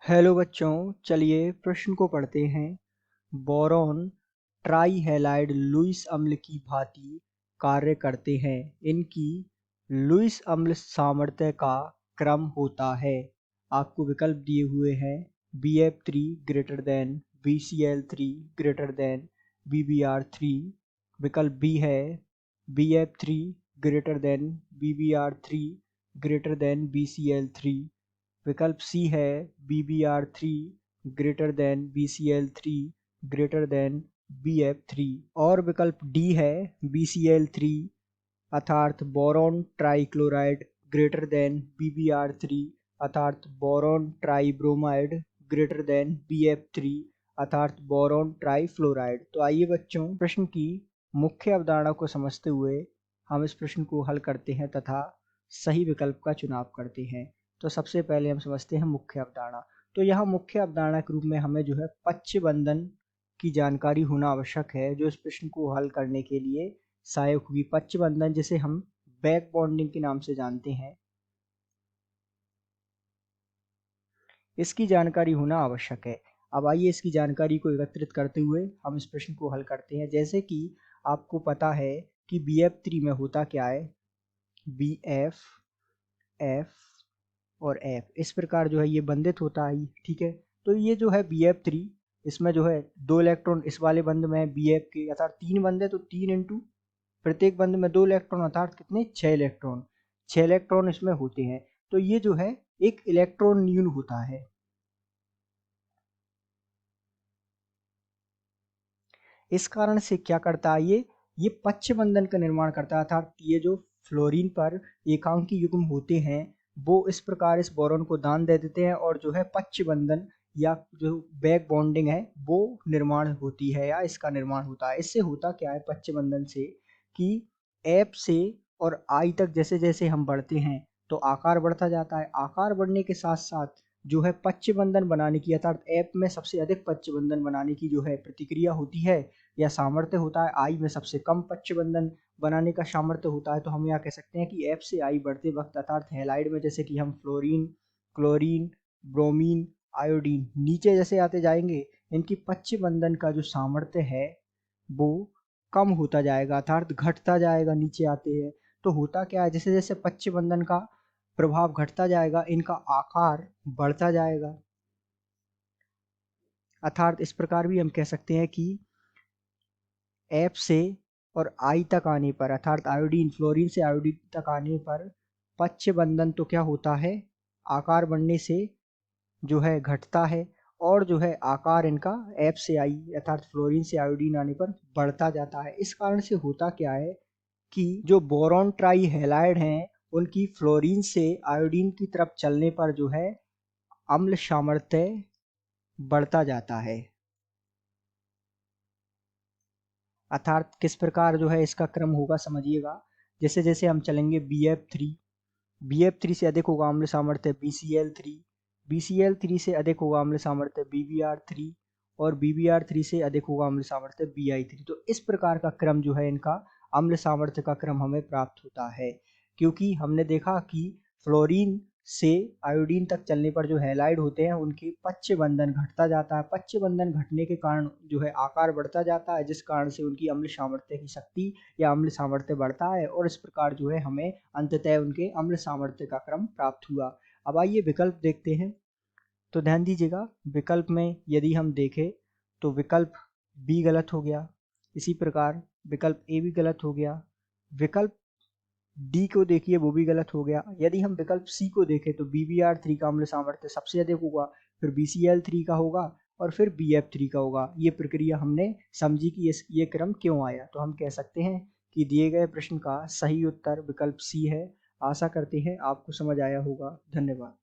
Hello बच्चों, चलिए प्रश्न को पढ़ते हैं। बोरॉन ट्राई हैलाइड लुईस अम्ल की भांति कार्य करते हैं। इनकी लुईस अम्ल सामर्थ्य का क्रम होता है। आपको विकल्प दिए हुए हैं BF3 greater than BCl3 greater than BBr3। विकल्प बी है BF3 greater than BBr3 greater than BCl3। विकल्प सी है BBr3 greater than BCl3 greater than BF3 और विकल्प डी है BCl3 अर्थात boron trichloride greater than BBr3 अर्थात boron tribromide greater than BF3 अर्थात बोरॉन ट्राइफ्लोराइड। तो आइए बच्चों, प्रश्न की मुख्य अवधारणा को समझते हुए हम इस प्रश्न को हल करते हैं तथा सही विकल्प का चुनाव करते हैं। तो सबसे पहले हम समझते हैं मुख्य अवधारणा। तो यहाँ मुख्य अवधारणा के रूप में हमें जो है पच्य बंधन की जानकारी होना आवश्यक है, जो इस प्रश्न को हल करने के लिए सहायक होगी। पच्य बंधन जिसे हम बैक बॉन्डिंग के नाम से जानते हैं, इसकी जानकारी होना आवश्यक है। अब आइए इसकी जानकारी को एकत्रित करते हुए हम इस प्रश्न को हल करते हैं। जैसे कि आपको पता है कि BF3 में होता क्या है, BF, F और F इस प्रकार जो है ये बंधित होता है, ठीक है। तो ये जो है BF3, इसमें जो है 2 इलेक्ट्रॉन इस वाले बंध में है BF के, अर्थात 3 बंध है तो 3 इंटू प्रत्येक बंध में 2 इलेक्ट्रॉन अर्थात कितने 6 इलेक्ट्रॉन, 6 इलेक्ट्रॉन इसमें होते हैं। तो ये जो है एक इलेक्ट्रॉन न्यून होता है। इस कारण से क्या करता है, ये पच्य बंधन का निर्माण करता है, अर्थात ये जो फ्लोरीन पर एकांकी युग्म होते हैं वो इस प्रकार इस बोरॉन को दान दे देते हैं और जो है पच्य बंधन या जो बैक बॉन्डिंग है वो निर्माण होती है या इसका निर्माण होता है। इससे होता क्या है पच्य बंधन से कि एफ से और आई तक जैसे जैसे हम बढ़ते हैं तो आकार बढ़ता जाता है। आकार बढ़ने के साथ साथ जो है पच्य बंधन बनाने की, अर्थात एफ में सबसे अधिक पच्य बंधन बनाने की जो है प्रतिक्रिया होती है या सामर्थ्य होता है, आई में सबसे कम पच्य बंधन बनाने का सामर्थ्य होता है। तो हम यहाँ कह सकते हैं कि एफ से आई बढ़ते वक्त अर्थात हैलाइड में जैसे कि हम फ्लोरीन, क्लोरीन, ब्रोमीन, आयोडीन नीचे जैसे आते जाएंगे, इनकी पच्य बंधन का जो सामर्थ्य है वो कम होता जाएगा अर्थात घटता जाएगा नीचे आते हैं। तो होता क्या है, जैसे जैसे पच्य बंधन का प्रभाव घटता जाएगा इनका आकार बढ़ता जाएगा। अर्थात इस प्रकार भी हम कह सकते हैं कि एफ से और आई तक आने पर अर्थात आयोडीन, फ्लोरीन से आयोडीन तक आने पर पच्य बंधन तो क्या होता है, आकार बढ़ने से जो है घटता है और जो है आकार इनका एफ से आई अर्थात फ्लोरीन से आयोडीन आने पर बढ़ता जाता है। इस कारण से होता क्या है कि जो बोरॉन ट्राई हैलाइड हैं उनकी फ्लोरीन से आयोडीन की तरफ चलने पर जो है अम्ल सामर्थ्य बढ़ता जाता है। अर्थात किस प्रकार जो है इसका क्रम होगा समझिएगा। जैसे जैसे हम चलेंगे BF3 से अधिक होगा अम्ल सामर्थ्य BCl3 से अधिक होगा अम्ल सामर्थ्य BBr3 और BBr3 से अधिक होगा अम्ल सामर्थ्य BI3। तो इस प्रकार का क्रम जो है इनका अम्ल सामर्थ्य का क्रम हमें प्राप्त होता है, क्योंकि हमने देखा कि फ्लोरीन से आयोडीन तक चलने पर जो हैलाइड होते हैं उनकी पच्य बंधन घटता जाता है। पच्य बंधन घटने के कारण जो है आकार बढ़ता जाता है, जिस कारण से उनकी अम्ल सामर्थ्य की शक्ति या अम्ल सामर्थ्य बढ़ता है और इस प्रकार जो है हमें अंततः उनके अम्ल सामर्थ्य का क्रम प्राप्त हुआ। अब आइए विकल्प देखते हैं। तो ध्यान दीजिएगा, विकल्प में यदि हम देखें तो विकल्प बी गलत हो गया, इसी प्रकार विकल्प ए भी गलत हो गया, विकल्प डी को देखिए वो भी गलत हो गया। यदि हम विकल्प सी को देखें तो BBr3 का अम्ल सामर्थ्य सबसे अधिक होगा, फिर BCl3 का होगा और फिर BF3 का होगा। ये प्रक्रिया हमने समझी कि ये क्रम क्यों आया। तो हम कह सकते हैं कि दिए गए प्रश्न का सही उत्तर विकल्प सी है। आशा करते हैं आपको समझ आया होगा। धन्यवाद।